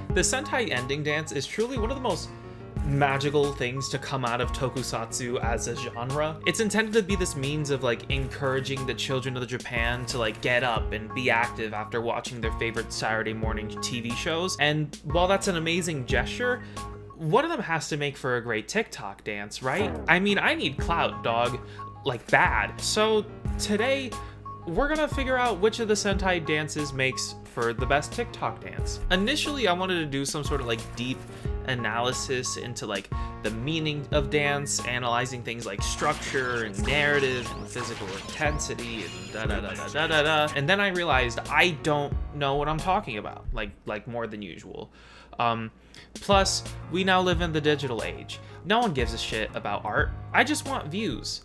The Sentai ending dance is truly one of the most magical things to come out of Tokusatsu as a genre. It's intended to be this means of like encouraging the children of Japan to like get up and be active after watching their favorite Saturday morning TV shows. And while that's an amazing gesture, one of them has to make for a great TikTok dance, right? I mean, I need clout, dog, like bad. So today, we're gonna figure out which of the Sentai dances makes for the best TikTok dance. Initially, I wanted to do some sort of like deep analysis into like the meaning of dance, analyzing things like structure and narrative and physical intensity and da. And then I realized I don't know what I'm talking about, like more than usual. Plus, we now live in the digital age. No one gives a shit about art. I just want views.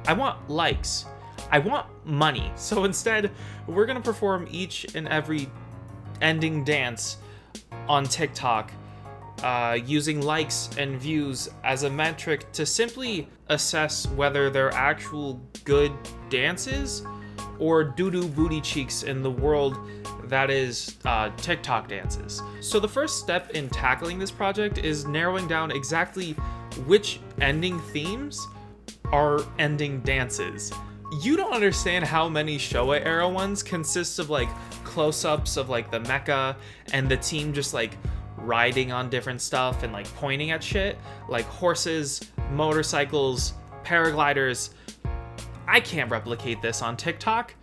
I want likes. I want money. So instead, we're gonna perform each and every ending dance on TikTok using likes and views as a metric to simply assess whether they're actual good dances or doo-doo booty cheeks in the world that is TikTok dances. So the first step in tackling this project is narrowing down exactly which ending themes are ending dances. You don't understand how many Showa era ones consist of like close-ups of like the mecha and the team just like riding on different stuff and like pointing at shit, like horses, motorcycles, paragliders. I can't replicate this on TikTok.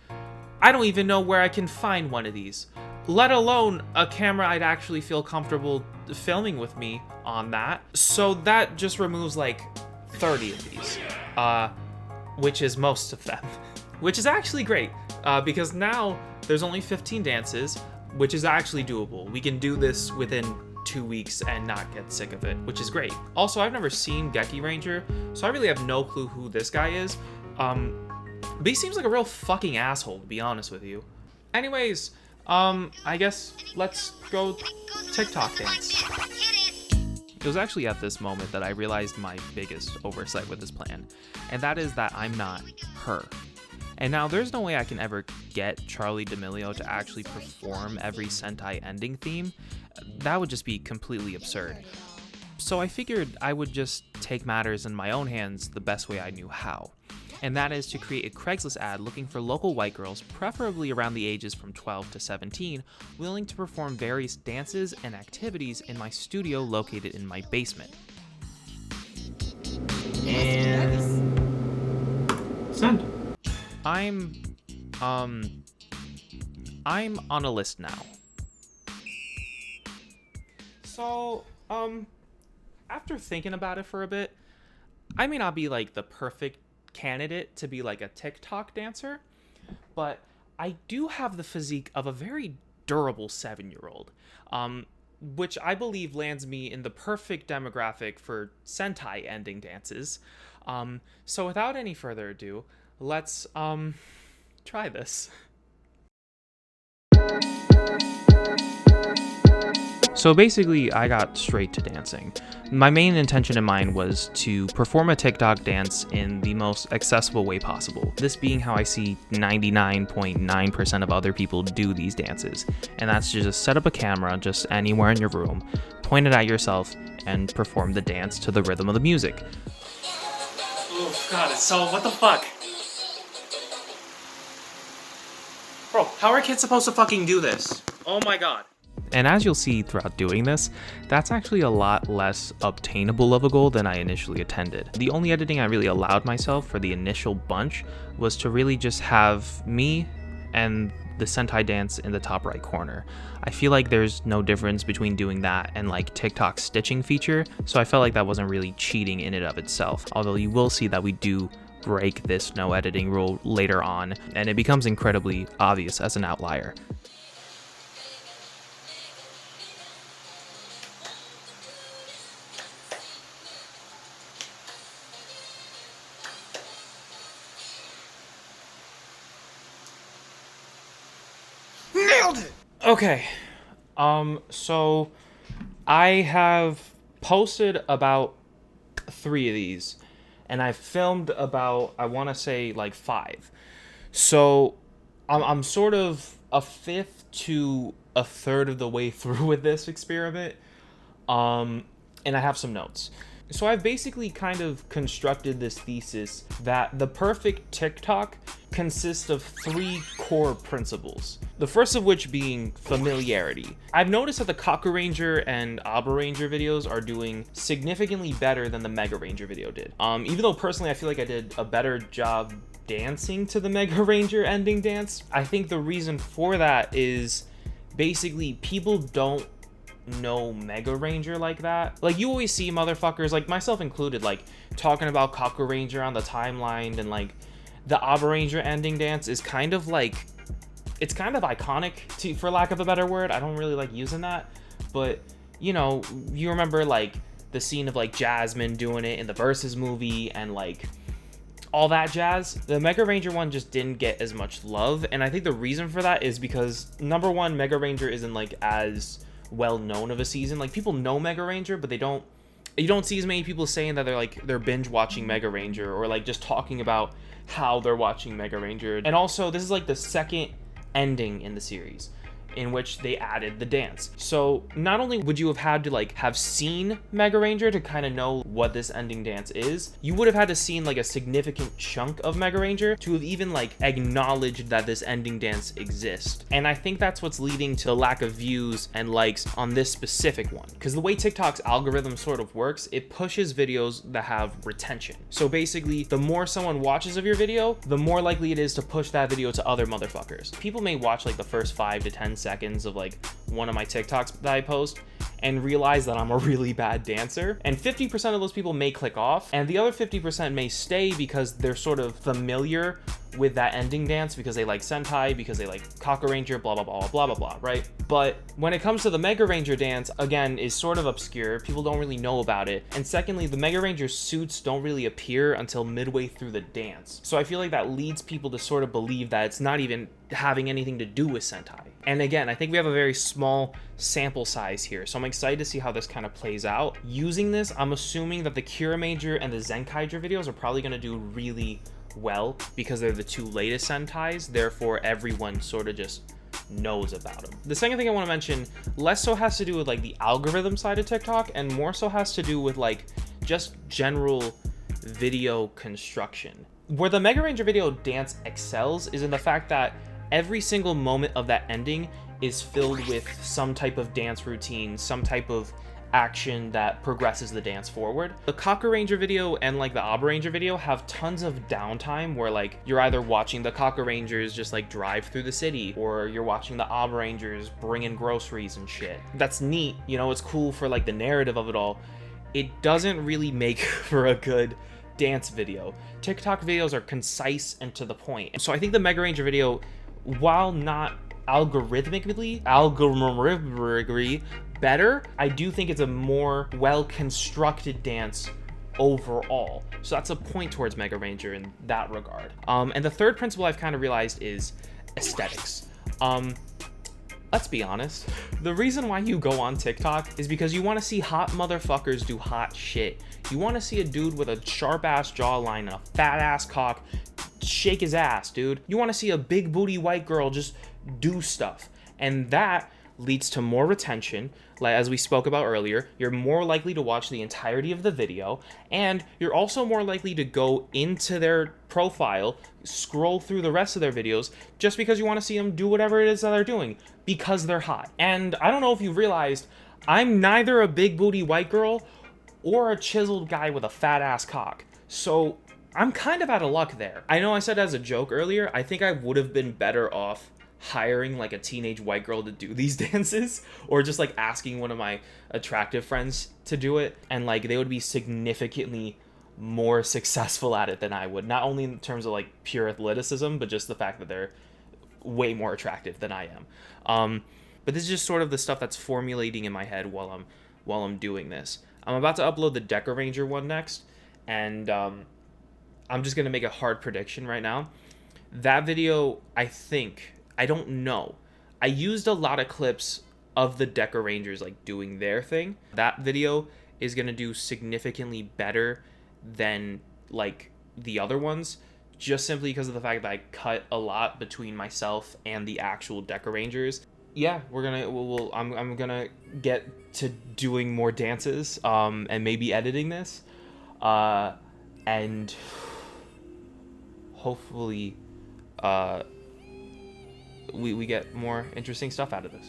I don't even know where I can find one of these, let alone a camera I'd actually feel comfortable filming with me on that. So that just removes like 30 of these, which is most of them, which is actually great, because now there's only 15 dances, which is actually doable. We can do this within 2 weeks and not get sick of it, which is great. Also, I've never seen Geki Ranger, so I really have no clue who this guy is. But he seems like a real fucking asshole, to be honest with you. Anyways, I guess let's go TikTok dance. It was actually at this moment that I realized my biggest oversight with this plan, and that is that I'm not her. And now there's no way I can ever get Charlie D'Amelio to actually perform every Sentai ending theme. That would just be completely absurd. So I figured I would just take matters in my own hands the best way I knew how. And that is to create a Craigslist ad looking for local white girls, preferably around the ages from 12 to 17, willing to perform various dances and activities in my studio located in my basement. And send. I'm on a list now. So, after thinking about it for a bit, I may not be like the perfect candidate to be like a TikTok dancer, but I do have the physique of a very durable 7-year-old, which I believe lands me in the perfect demographic for Sentai ending dances. So without any further ado, let's try this. So basically, I got straight to dancing. My main intention in mind was to perform a TikTok dance in the most accessible way possible. This being how I see 99.9% of other people do these dances. And that's to just set up a camera just anywhere in your room, point it at yourself, and perform the dance to the rhythm of the music. Oh god, it's so... what the fuck? Bro, how are kids supposed to fucking do this? Oh my god. And as you'll see throughout doing this, that's actually a lot less obtainable of a goal than I initially intended. The only editing I really allowed myself for the initial bunch was to really just have me and the Sentai dance in the top right corner. I feel like there's no difference between doing that and like TikTok's stitching feature, so I felt like that wasn't really cheating in and of itself. Although you will see that we do break this no editing rule later on, and it becomes incredibly obvious as an outlier. Nailed it! Okay, so I have posted about 3 of these, and I've filmed about, I want to say, like 5. So I'm sort of a fifth to a third of the way through with this experiment, and I have some notes. So I've basically kind of constructed this thesis that the perfect TikTok consists of 3 core principles. The first of which being familiarity. I've noticed that the Kaku Ranger and Aba Ranger videos are doing significantly better than the Mega Ranger video did. Even though personally I feel like I did a better job dancing to the Mega Ranger ending dance, I think the reason for that is basically people don't know Mega Ranger like that. Like, you always see motherfuckers, like myself included, like talking about Kaku Ranger on the timeline, and like the Aba Ranger ending dance is kind of like, it's kind of iconic, to, for lack of a better word. I don't really like using that, but you know, you remember like the scene of like Jasmine doing it in the Versus movie and like all that jazz. The Mega Ranger one just didn't get as much love, and I think the reason for that is because, number one, Mega Ranger isn't like as well known of a season. Like, people know Mega Ranger, but you don't see as many people saying that they're binge watching Mega Ranger, or like just talking about how they're watching Mega Ranger. And also, this is like the second ending in the series in which they added the dance. So not only would you have had to like have seen Mega Ranger to kind of know what this ending dance is, you would have had to seen like a significant chunk of Mega Ranger to have even like acknowledged that this ending dance exists. And I think that's what's leading to the lack of views and likes on this specific one. Because the way TikTok's algorithm sort of works, it pushes videos that have retention. So basically, the more someone watches of your video, the more likely it is to push that video to other motherfuckers. People may watch like the first 5 to 10 seconds of like one of my TikToks that I post and realize that I'm a really bad dancer, and 50% of those people may click off, and the other 50% may stay because they're sort of familiar with that ending dance, because they like Sentai, because they like Kaku Ranger, blah blah blah blah blah blah, right? But when it comes to the Mega Ranger dance, again, is sort of obscure. People don't really know about it. And secondly, the Mega Ranger suits don't really appear until midway through the dance. So I feel like that leads people to sort of believe that it's not even having anything to do with Sentai. And again, I think we have a very small sample size here, so I'm excited to see how this kind of plays out. Using this, I'm assuming that the Kira Major and the Zenkaiger videos are probably going to do really well because they're the 2 latest Sentais, therefore everyone sort of just knows about them. The second thing I want to mention less so has to do with like the algorithm side of TikTok, and more so has to do with like just general video construction. Where the Mega Ranger video dance excels is in the fact that every single moment of that ending is filled with some type of dance routine, some type of action that progresses the dance forward. The Kaku Ranger video and like the Aba Ranger video have tons of downtime where like you're either watching the Kaku Rangers just like drive through the city, or you're watching the Aba Rangers bring in groceries and shit. That's neat, you know, it's cool for like the narrative of it all. It doesn't really make for a good dance video. TikTok videos are concise and to the point. So I think the Mega Ranger video, while not algorithmically better, I do think it's a more well-constructed dance overall. So that's a point towards Mega Ranger in that regard. And the third principle I've kind of realized is aesthetics. Let's be honest. The reason why you go on TikTok is because you want to see hot motherfuckers do hot shit. You want to see a dude with a sharp-ass jawline and a fat-ass cock shake his ass, dude. You want to see a big booty white girl just do stuff. And that leads to more retention. Like, as we spoke about earlier, you're more likely to watch the entirety of the video, and you're also more likely to go into their profile, scroll through the rest of their videos, just because you want to see them do whatever it is that they're doing, because they're hot. And I don't know if you realized, I'm neither a big booty white girl or a chiseled guy with a fat ass cock. So I'm kind of out of luck there. I know I said as a joke earlier, I think I would have been better off hiring like a teenage white girl to do these dances, or just like asking one of my attractive friends to do it, and like they would be significantly more successful at it than I would, not only in terms of like pure athleticism, but just the fact that they're way more attractive than I am. But this is just sort of the stuff that's formulating in my head while I'm doing this. I'm about to upload the Deca Ranger one next, and I'm just gonna make a hard prediction right now. That video, I don't know. I used a lot of clips of the Deca Rangers like doing their thing. That video is going to do significantly better than like the other ones, just simply because of the fact that I cut a lot between myself and the actual Deca Rangers. yeah, I'm gonna get to doing more dances, and maybe editing this, and hopefully, we get more interesting stuff out of this.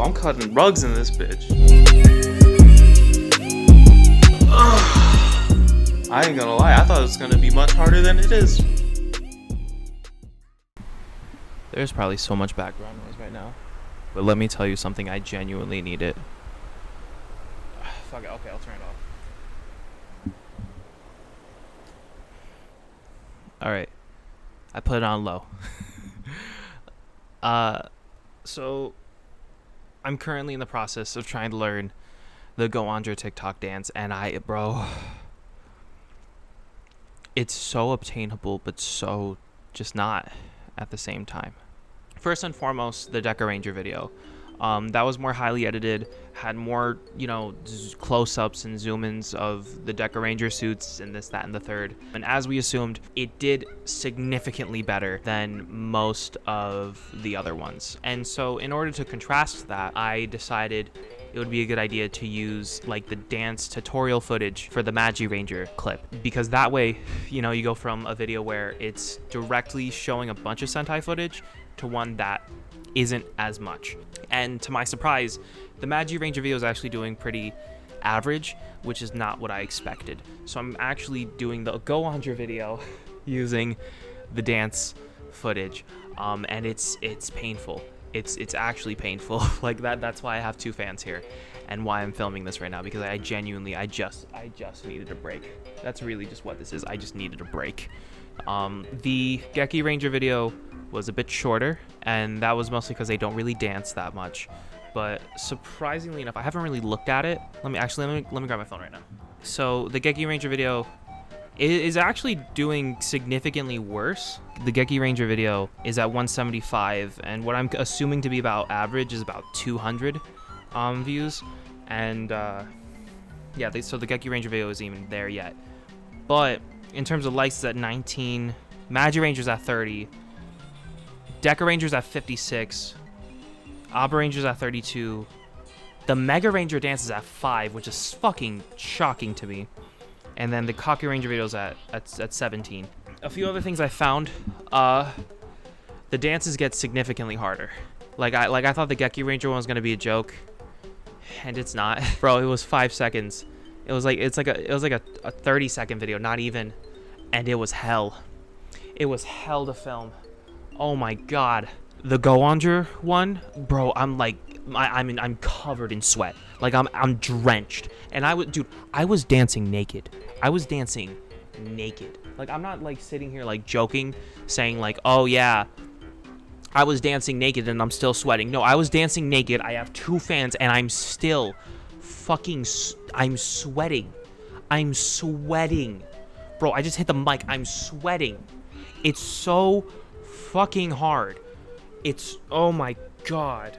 I'm cutting rugs in this bitch. Ugh. I ain't gonna lie, I thought it was gonna be much harder than it is. There's probably so much background noise right now, but let me tell you something, I genuinely need it. Fuck it, okay, I'll turn it off. Alright, I put it on low. So I'm currently in the process of trying to learn the Go Andra TikTok dance, and bro, it's so obtainable, but so just not at the same time. First and foremost, the Deca Ranger video. That was more highly edited, had more, close-ups and zoom-ins of the Deca Ranger suits and this, that, and the third. And as we assumed, it did significantly better than most of the other ones. And so in order to contrast that, I decided it would be a good idea to use like the dance tutorial footage for the Magi Ranger clip, because that way, you go from a video where it's directly showing a bunch of Sentai footage to one that isn't as much. And to my surprise, the Magi Ranger video is actually doing pretty average, which is not what I expected. So I'm actually doing the Go Andra video using the dance footage, and it's painful. It's actually painful. Like that's why I have two fans here, and why I'm filming this right now, because I genuinely I just needed a break. That's really just what this is. I just needed a break. The Geki Ranger video was a bit shorter, and that was mostly because they don't really dance that much. But surprisingly enough, I haven't really looked at it. Let me grab my phone right now. So the Geki Ranger video is actually doing significantly worse. The Geki Ranger video is at 175, and what I'm assuming to be about average is about 200 views. And so the Geki Ranger video isn't even there yet. But in terms of likes, it's at 19. Magi Ranger's at 30. Deca Ranger's at 56. Abba Ranger's at 32. The Mega Ranger dance is at 5, which is fucking shocking to me. And then the Kaku Ranger video's at 17. A few other things I found. The dances get significantly harder. Like I thought the Geki Ranger one was gonna be a joke, and it's not. Bro, it was 5 seconds. It was like a 30-second video, not even, and it was hell. It was hell to film. Oh my god. The Go Andra one, bro, I'm covered in sweat. Like I'm drenched. And I was dancing naked. I was dancing naked. Like I'm not like sitting here like joking, saying like, oh yeah, I was dancing naked and I'm still sweating. No, I was dancing naked. I have two fans and I'm still I'm sweating. I'm sweating. Bro, I just hit the mic. I'm sweating. It's so fucking hard. Oh my god.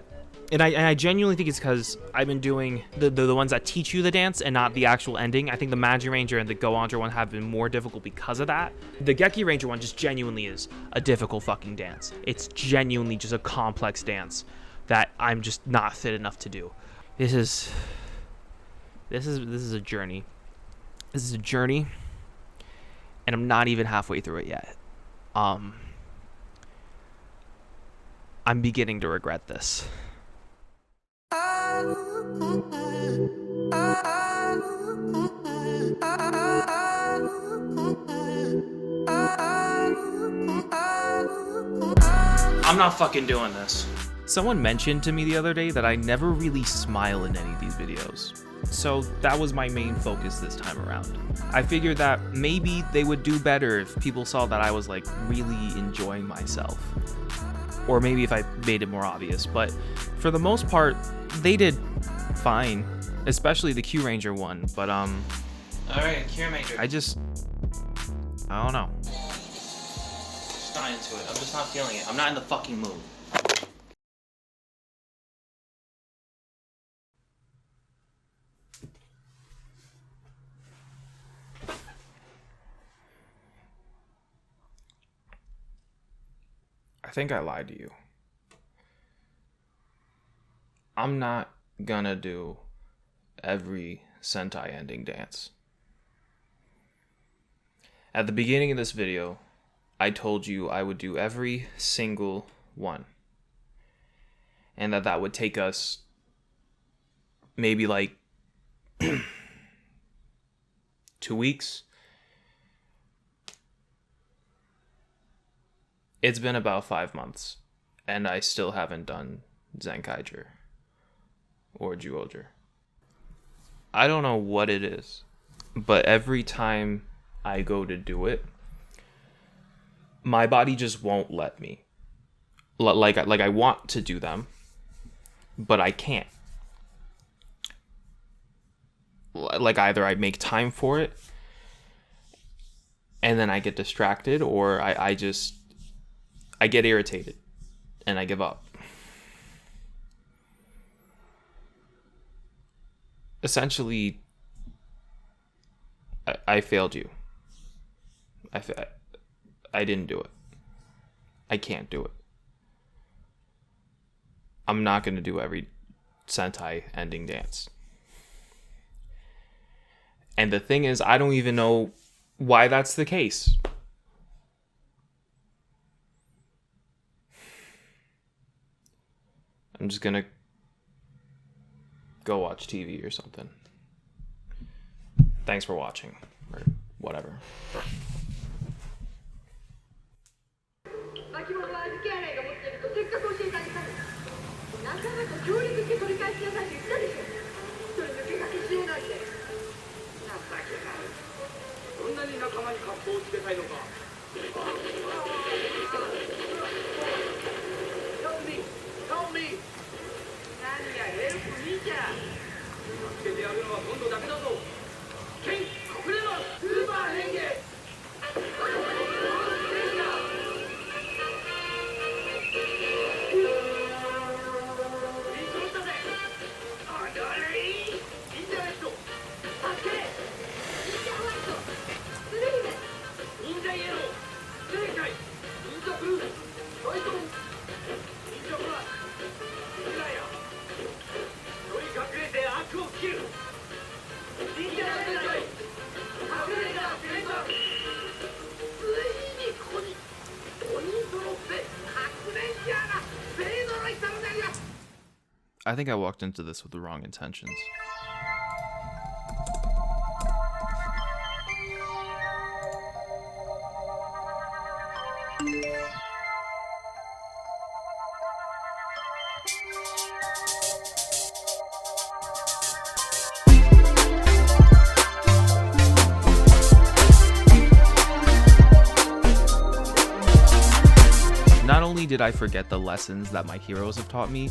And I genuinely think it's because I've been doing the ones that teach you the dance and not the actual ending. I think the Magi Ranger and the Go Andra one have been more difficult because of that. The Geki Ranger one just genuinely is a difficult fucking dance. It's genuinely just a complex dance that I'm just not fit enough to do. This is a journey. This is a journey, and I'm not even halfway through it yet. I'm beginning to regret this. I'm not fucking doing this. Someone mentioned to me the other day that I never really smile in any of these videos. So that was my main focus this time around. I figured that maybe they would do better if people saw that I was like really enjoying myself. Or maybe if I made it more obvious, but for the most part, they did fine, especially the Q Ranger one, but Alright, Q Ranger. I don't know. not into it. I'm just not feeling it. I'm not in the fucking mood. I think I lied to you. I'm not gonna do every Sentai ending dance. At the beginning of this video, I told you I would do every single one. And that would take us maybe like 2 weeks. It's been about 5 months, and I still haven't done Zenkaiger or Juoger. I don't know what it is, but every time I go to do it, my body just won't let me. Like I want to do them, but I can't. Like either I make time for it, and then I get distracted, or I get irritated, and I give up. Essentially, I failed you. I didn't do it. I can't do it. I'm not going to do every Sentai ending dance. And the thing is, I don't even know why that's the case. I'm just gonna go watch TV or something. Thanks for watching, or whatever. Help me! I think I walked into this with the wrong intentions. Not only did I forget the lessons that my heroes have taught me,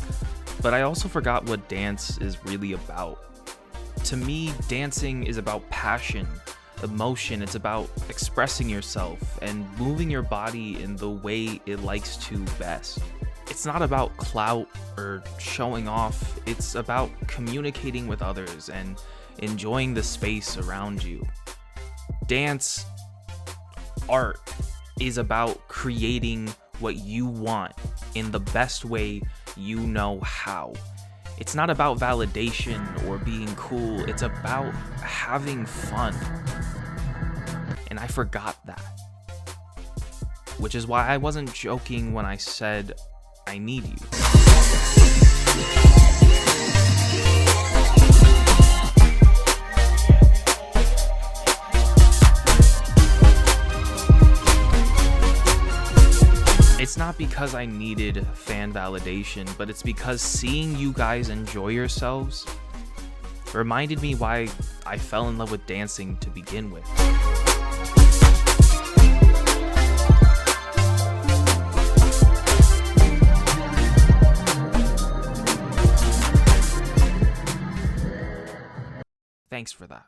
but I also forgot what dance is really about. To me, dancing is about passion, emotion. It's about expressing yourself and moving your body in the way it likes to best. It's not about clout or showing off. It's about communicating with others and enjoying the space around you. Dance, art, is about creating what you want in the best way you know how. It's not about validation or being cool. It's about having fun. And I forgot that. Which is why I wasn't joking when I said I need you. It's not because I needed fan validation, but it's because seeing you guys enjoy yourselves reminded me why I fell in love with dancing to begin with. Thanks for that.